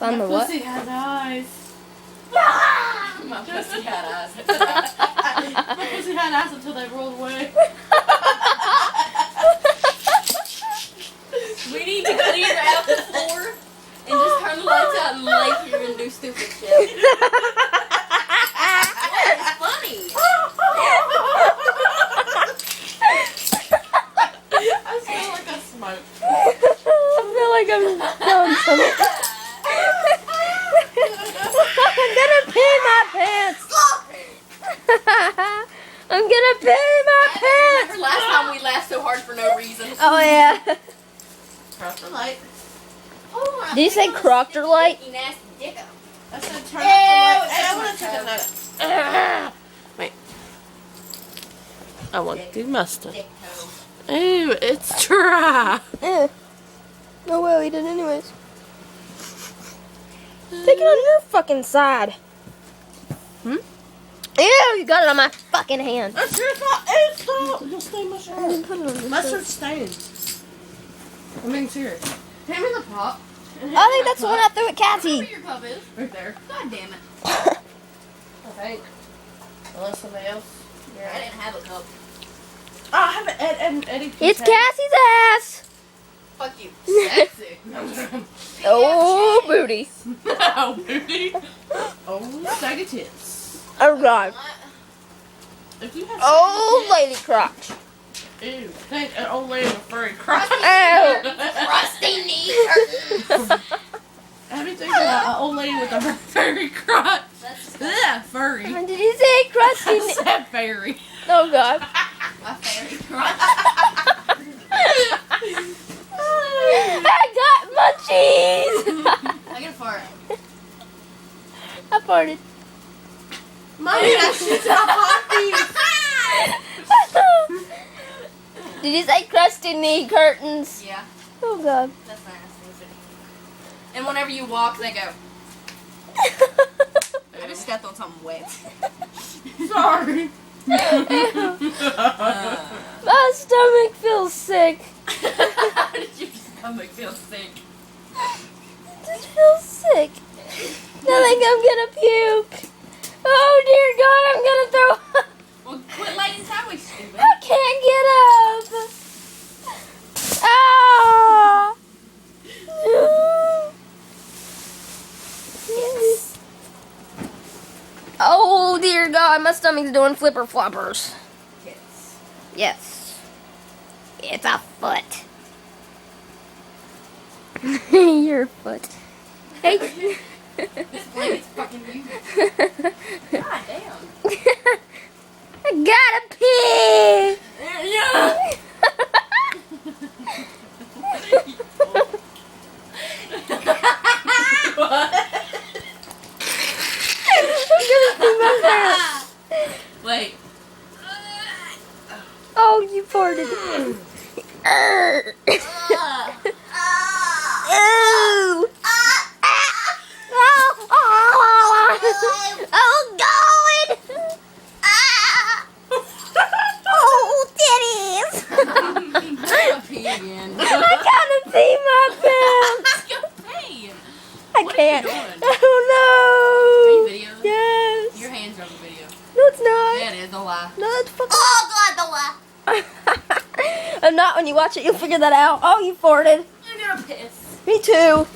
Find the what? Pussy has eyes. My pussy had eyes. My pussy had eyes until they rolled away. We need to clear out the floor and just turn the lights out and lay here and do stupid shit. What is funny? I smell like I smoke. I feel like I'm doing something. I'm gonna pee my pants. I'm gonna pee my pants. Remember last time we laughed so hard for no reason? Oh yeah. Cross the light. Oh, Did you say Proctor light? You nasty dicko. I said turn off the light. Hey, I that's want my to take a toe. note. Wait. I want to do mustard. Dick toe. Ew, it's dry. Eh. Oh well, eat it anyways. Take it on your fucking side. Hmm? Ew, you got it on my fucking hand. That's your fault. It's not. You'll stain my shirt. Put it on the Mustard stains. I'm being serious. Hand me the pop. I think that's the one I threw at Where Cassie. your cup is? Right there. God damn it. I think. Unless somebody else. I didn't have a cup. Oh, I have an Eddie. It's Cassie's ass. Fuck you. Sexy. Oh, booty. Oh, booty. Oh, saggy tits. Oh, God. If you have Oh, lady crotch. ew, think an old lady with furry crotch. Ow. Rusty knee curtains. How do you think about an old lady with a furry crotch? That's Yeah, furry. Did you say crusty? I said furry. Oh, God. my fairy crotch. I got munchies. I can fart. I farted. Mommy, that shit's not poppy. Did you say crusty knee curtains? Yeah, Oh, God. that's nice. And whenever you walk, they go. I just stepped on something wet. Sorry. My stomach feels sick. How did your stomach feel sick? It just feels sick. I think I'm gonna puke. Oh dear God, I'm gonna throw up. Well, quit laying sideways, stupid. I can't get up. Ah. Yes. Oh dear God, my stomach's doing flipper floppers. Yes. Yes. It's a foot. Your foot. Hey. This blanket's fucking you. God damn. I gotta pee. Yeah. What? I'm gonna pee my pants. Wait. Oh, you farted. Ew. Oh, God. Oh, titties. Pee again. I gotta pee my pants. Go pee. I What are can't. you doing? I don't know. Are you videoing? Yes. Your hands are on the video. No, it's not. Yeah, it is. Don't lie. No, it's fucking. Oh, God, don't lie. I'm not. When you watch it, you'll figure that out. Oh, you farted. You're gonna piss. Me too.